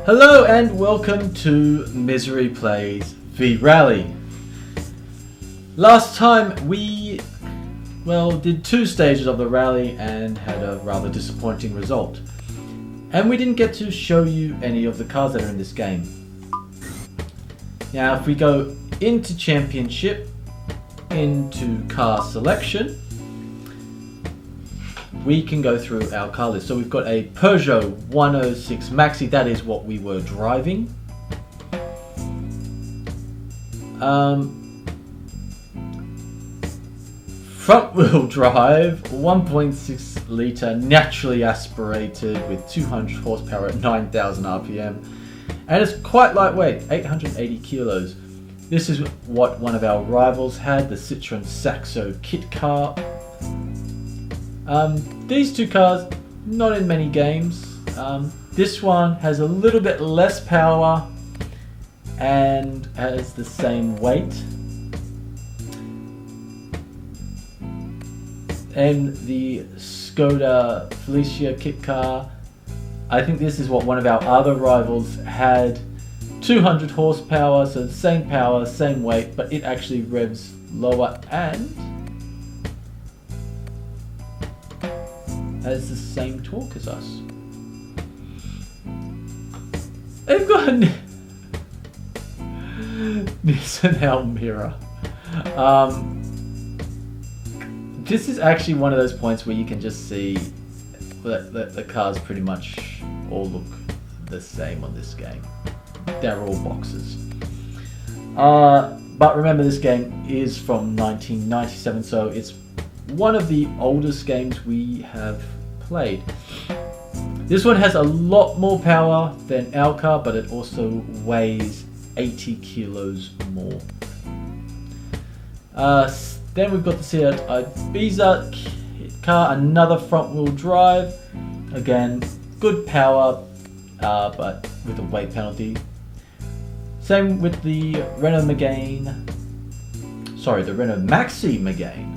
Hello and welcome to Misery Plays V-Rally. Last time we, did 2 stages of the rally and had a rather disappointing result. And we didn't get to show you any of the cars that are in this game. Now if we go into Championship, into Car Selection, we can go through our car list. So we've got a Peugeot 106 Maxi, that is what we were driving. Front wheel drive, 1.6 litre, naturally aspirated with 200 horsepower at 9,000 RPM. And it's quite lightweight, 880 kilos. This is what one of our rivals had, the Citroen Saxo kit car. These two cars, not in many games. This one has a little bit less power and has the same weight. And the Skoda Felicia kit car, I think this is what one of our other rivals had. 200 horsepower, so the same power, same weight, but it actually revs lower and has the same torque as us. They've got a Nissan Almera. This is actually one of those points where you can just see that the cars pretty much all look the same on this game. They're all boxes. But remember, this game is from 1997, so it's one of the oldest games we have played. This one has a lot more power than our car, but it also weighs 80 kilos more. Then we've got the Seat Ibiza car, another front wheel drive. Again, good power, but with a weight penalty. Same with the Renault Megane. Sorry, the Renault Maxi Megane.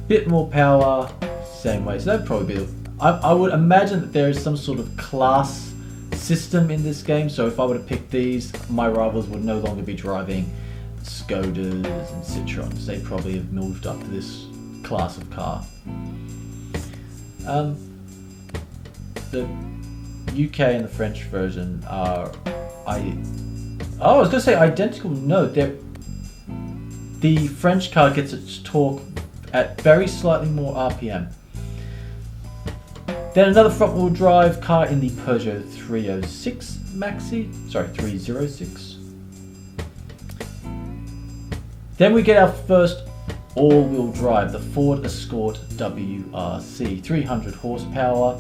Bit more power, same way. So that'd probably be. I would imagine that there is some sort of class system in this game. So if I were to pick these, my rivals would no longer be driving Skodas and Citroens. They probably have moved up to this class of car. The UK and the French version are I was going to say identical. No, the French car gets its torque at very slightly more RPM. Then another front wheel drive car in the Peugeot 306 Maxi. Sorry, 306. Then we get our first all-wheel drive, the Ford Escort WRC, 300 horsepower.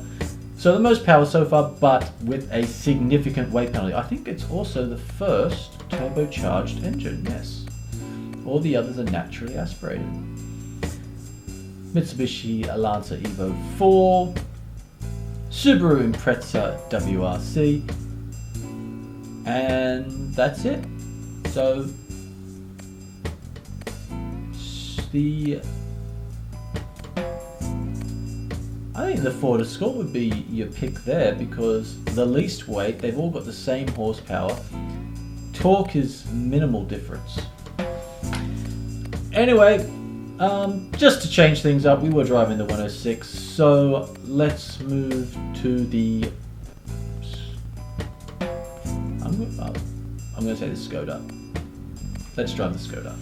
So the most power so far, but with a significant weight penalty. I think it's also the first turbocharged engine, yes. All the others are naturally aspirated. Mitsubishi Lancer Evo 4, Subaru Impreza WRC, and that's it. So I think the Ford Escort would be your pick there because the least weight, they've all got the same horsepower. Torque is minimal difference. Anyway, just to change things up, we were driving the 106, so let's move to the. I'm going to say the Skoda. Let's drive the Skoda.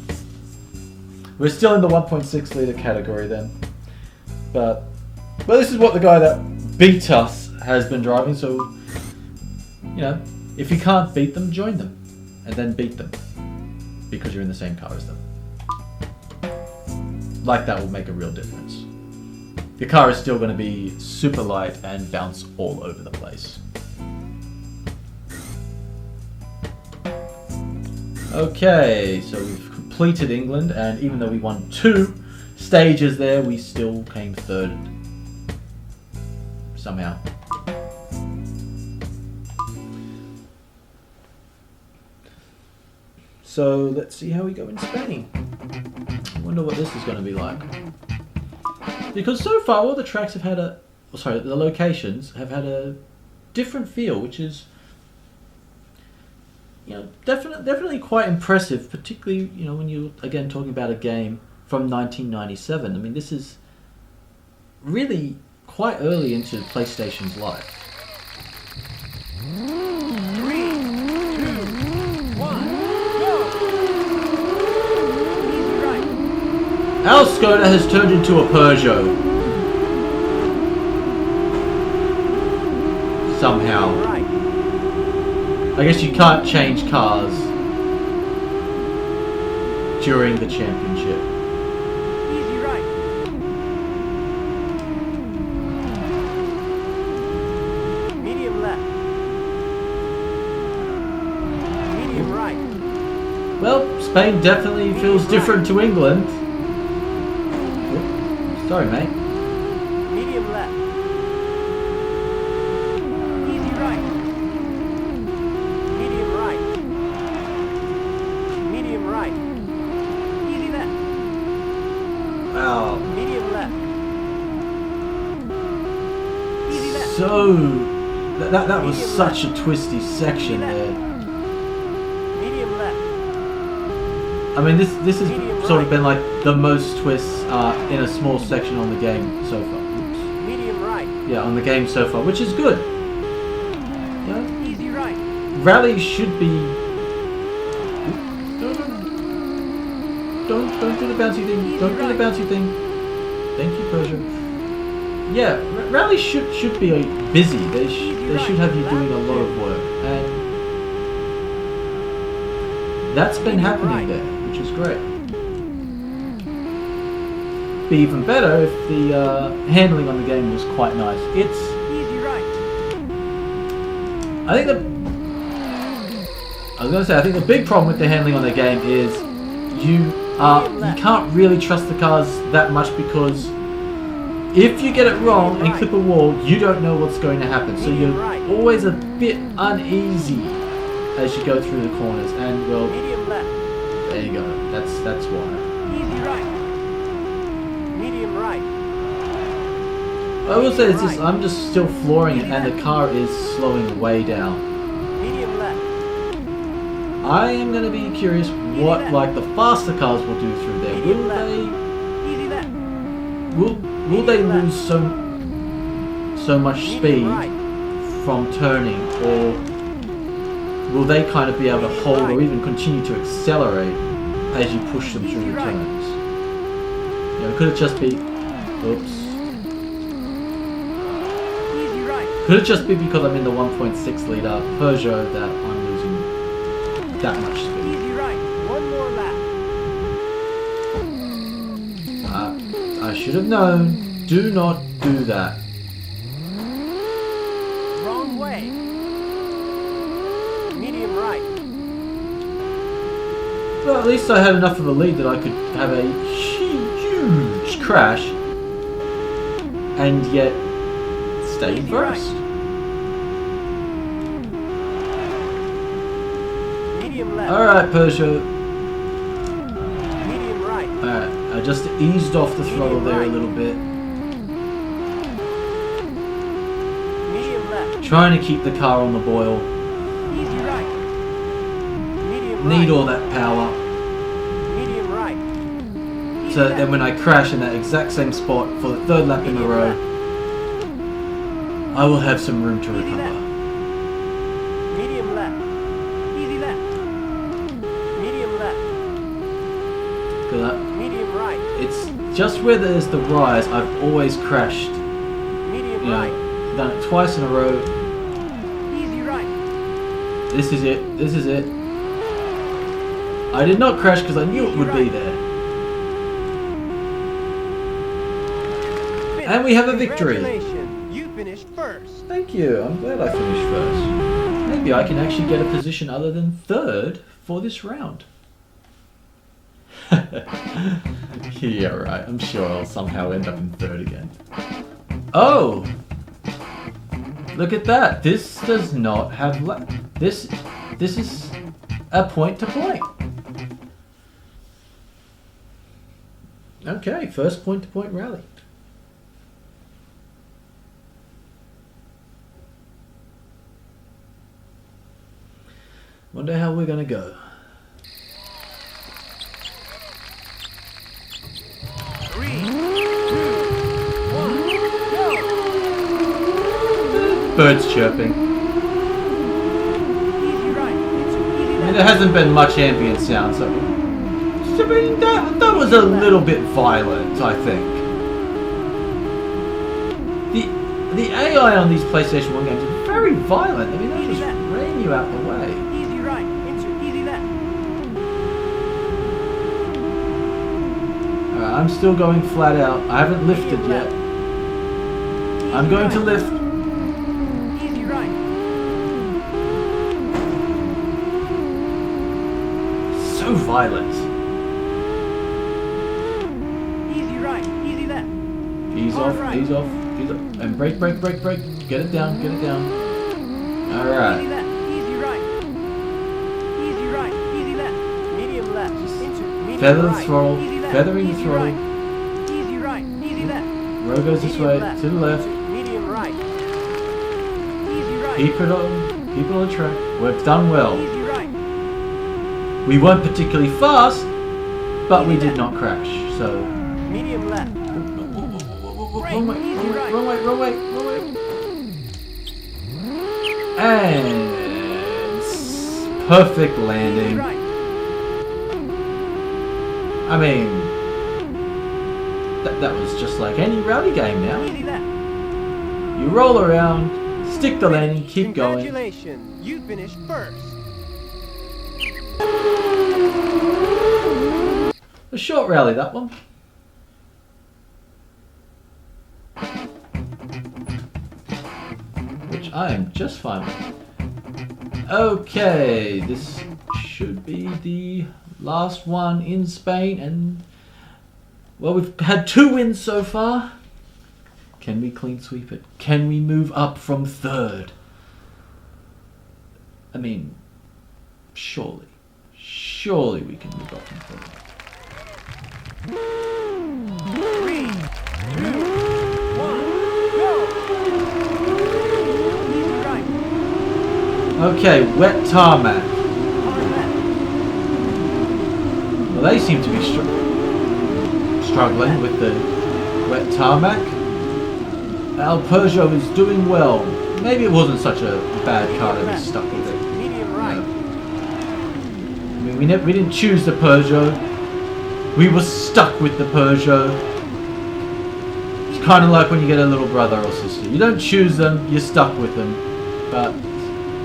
We're still in the 1.6 litre category then, but this is what the guy that beat us has been driving. So, if you can't beat them, join them, and then beat them because you're in the same car as them. Like that will make a real difference. The car is still going to be super light and bounce all over the place. Okay, so we've completed England, and even though we won 2 stages there, we still came 3rd somehow. So let's see how we go in Spain. I wonder what this is going to be like. Because so far all the tracks have had a sorry, the locations have had a different feel, which is, you know, definitely quite impressive. Particularly, you know, when you're again talking about a game from 1997. I mean, this is really quite early into PlayStation's life. 3, 2, 1, go! Easy right. Our Skoda has turned into a Peugeot. Somehow. Right. I guess you can't change cars during the championship. Easy right. Medium left. Medium right. Well, Spain definitely feels different to England. Oh, sorry, mate. Medium left. Easy right. Medium right. Medium right. Easy left. Wow. Medium left. Easy left. So that was such a twisty section there. Medium left. I mean, this has sort of been like the most twists in a small section on the game so far. Oops. Medium right. Yeah, on the game so far, which is good. Yeah. Easy right. Rally should be. Don't do the bouncy thing. Don't do the bouncy thing. Thank you, Persia. Yeah, Rally should be busy. They should have you doing a lot of work, and that's been happening there, which is great. Be even better if the handling on the game was quite nice. It's. Easy right. I think I think the big problem with the handling on the game is you can't really trust the cars that much, because if you get it wrong and clip a wall, you don't know what's going to happen. So you're always a bit uneasy as you go through the corners. And well, Medium left. there you go. That's why. Easy right. Medium right. I will say it's just I'm just still flooring it, and the car is slowing way down. Medium left. I am going to be curious what like the faster cars will do through there. Will they? Easy left. Will they lose so much speed from turning, or will they kind of be able to hold or even continue to accelerate as you push them through the turns? You know, could it just be, oops. Easy right. Could it just be because I'm in the 1.6 litre Peugeot that I'm losing that much speed? Easy right. One more lap. I should have known. Do not do that. Wrong way. Medium right. Well, at least I had enough of a lead that I could have a huge crash and yet stay first. Medium left. Alright, Peugeot. Medium right. Alright, I just eased off the throttle there a little bit. Medium left. Trying to keep the car on the boil. Easy right. Medium right. Need all that power. Medium right. Easy So that left. then when I crash in that exact same spot for the third lap in a Medium row, left. I will have some room to Easy recover. left. Medium left. Easy left. Medium left. Look at that. Medium right. It's just where there's the rise, I've always crashed. Medium You know, right. done it twice in a row. Easy right. This is it. This is it. I did not crash because I knew it would be there. And we have a victory. Congratulations. You finished first. Thank you. I'm glad I finished first. Maybe I can actually get a position other than third for this round. Yeah, right. I'm sure I'll somehow end up in third again. Oh! Look at that. This does not have... This is a point-to-point. Okay, first point-to-point rally. Wonder how we're gonna go. 3, 2, 1, go! Birds chirping. Easy right. Into easy I mean, left. there hasn't been much ambient sound, so I mean, that was a little bit violent, I think. The AI on these PlayStation 1 games are very violent. I mean, they just ran you out the way. Easy right. Into easy left. Alright, I'm still going flat out. I haven't lifted Medium yet. left. I'm going to lift. Easy right. So violent. Easy right. Easy left. Ease Hard off, right. ease off, ease off. And brake, brake, brake, brake. Get it down, get it down. Easy Alright. left. Easy right. Easy right. Easy left. Medium left. Into medium Feather the right. throttle. Easy left. Feathering the Easy throttle. right. Easy right. Easy left. Road goes this Medium way, left. to the left. Medium right. Easy right. Keep it on the track. We've done well. Easy right. We weren't particularly fast, but we did not crash. So, Medium left. wrong way, wrong way, wrong way, wrong way, wrong way. And perfect Easy landing. right. I mean, that was just like any rally game now. Easy left. You roll around, stick the landing, keep going. Congratulations. You finished first. A short rally, that one. Which I am just fine with. Okay, this should be the last one in Spain, and well, we've had 2 wins so far. Can we clean sweep it? Can we move up from 3rd? I mean, surely we can move up from 3rd. 3, 2, 1, go! Easy right. Okay, wet tarmac. Hard left. Well, they seem to be struggling with the wet tarmac. Our Peugeot is doing well. Maybe it wasn't such a bad car that we stuck with it. Medium right. I mean, we didn't choose the Peugeot. We were stuck with the Peugeot. It's kind of like when you get a little brother or sister. You don't choose them, you're stuck with them. But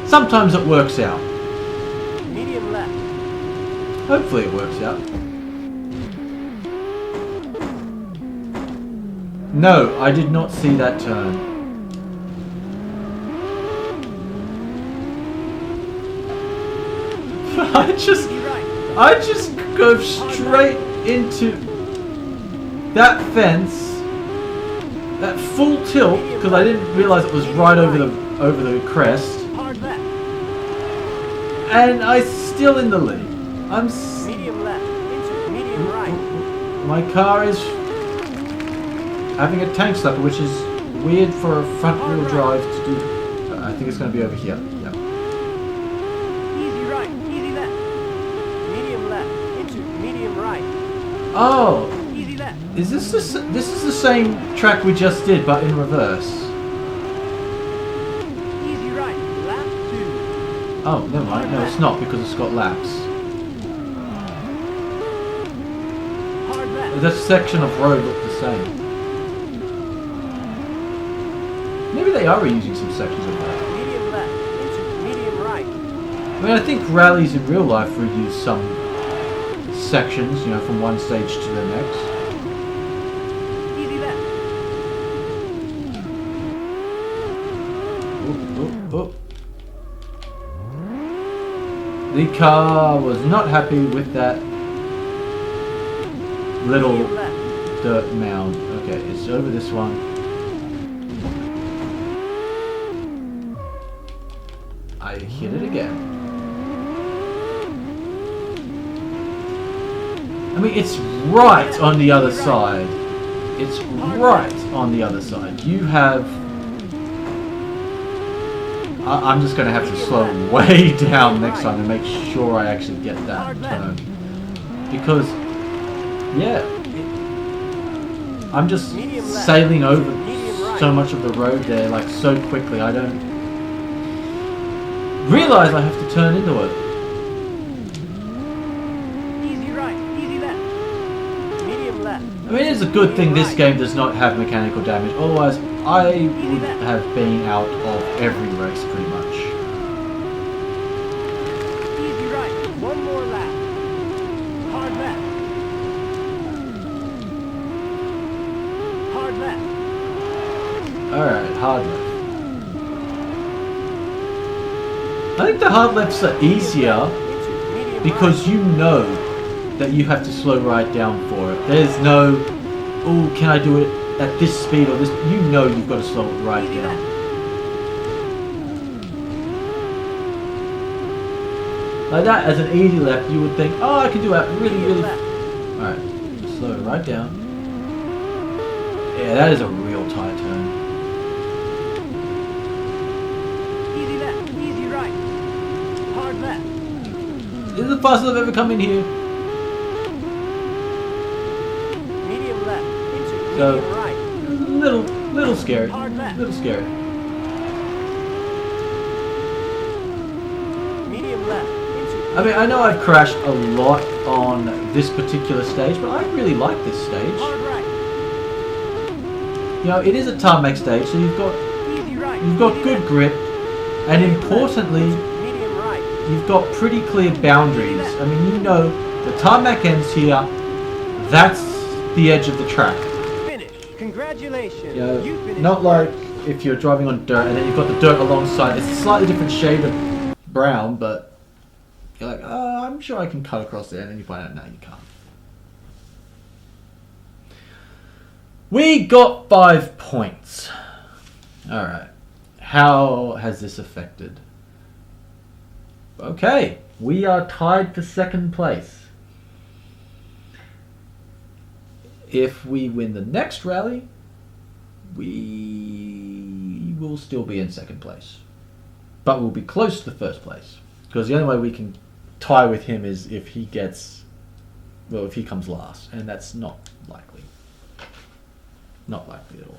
sometimes it works out. Medium left. Hopefully it works out. No, I did not see that turn. Easy right. I just go straight into that fence, that full tilt, because I didn't realize it was right over the crest, Hard left. and I'm still in the lead. Medium left. Into medium right. My car is having a tank slapper, which is weird for a front-wheel drive to do. I think it's going to be over here. Yeah. Easy right. Easy left. Medium left. Into medium right. Oh, Easy left. is this is the same track we just did, but in reverse? Easy right. Lap 2. Oh, never mind. No, it's not because it's got laps. Hard left. That section of road looked the same. Maybe they are reusing some sections of that. Medium left. Into medium right. I mean, I think rallies in real life reuse some sections, you know, from one stage to the next. Easy left. Oh. The car was not happy with that little Medium left. dirt mound. Okay, it's over this one. I hit it again. I mean, it's right on the other side. It's right on the other side. You have I'm just going to have to slow way down next time to make sure I actually get that turn. Because, yeah, I'm just sailing over so much of the road there, like, so quickly. I don't realize I have to turn into it. Easy right, easy left. Medium left. I mean, it's a good thing this game does not have mechanical damage. Otherwise, I would have been out of every race pretty much. Easy right. One more lap. Hard left. Hard left. Alright, hard left. I think the hard lefts are easier because you know that you have to slow right down for it. There's no, oh, can I do it at this speed or this? You know you've got to slow it right down. Like that, as an easy left, you would think, oh, I can do that really. Alright, slow it right down. Yeah, that is a real tight turn. Easy left, easy right. Hard left. This is the fastest I've ever come in here. Medium left. Into So, medium right. little scary. Hard left. Little scary. Medium left. Into I mean, I know I've crashed a lot on this particular stage, but I really like this stage. hard right. You know, it is a tarmac stage, so you've got Easy right. good grip, and importantly, Medium right. you've got pretty clear boundaries. I mean, you know, the tarmac ends here. That's the edge of the track. Finish. Congratulations. You know, You finished not like first. if you're driving on dirt and then you've got the dirt alongside. It's a slightly different shade of brown, but you're like, oh, I'm sure I can cut across there, and then you find out, no, you can't. We got 5 points. Alright. How has this affected? Okay. We are tied for second place. If we win the next rally, we will still be in second place. But we'll be close to the first place. Because the only way we can tie with him is if he gets, well, if he comes last. And that's not likely. Not likely at all.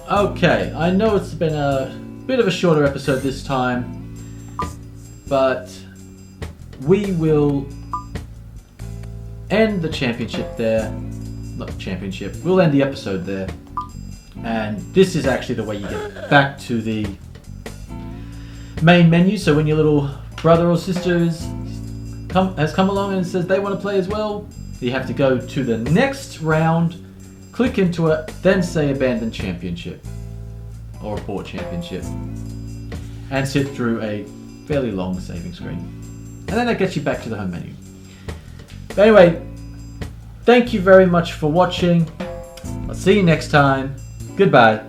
Okay, I know it's been a bit of a shorter episode this time, but we will end the championship there. Not championship, we'll end the episode there. And this is actually the way you get back to the main menu. So when your little brother or sister has come along and says they want to play as well, you have to go to the next round, click into it, then say abandon championship or abort championship, and sit through a fairly long saving screen. And then that gets you back to the home menu. But anyway, thank you very much for watching. I'll see you next time. Goodbye.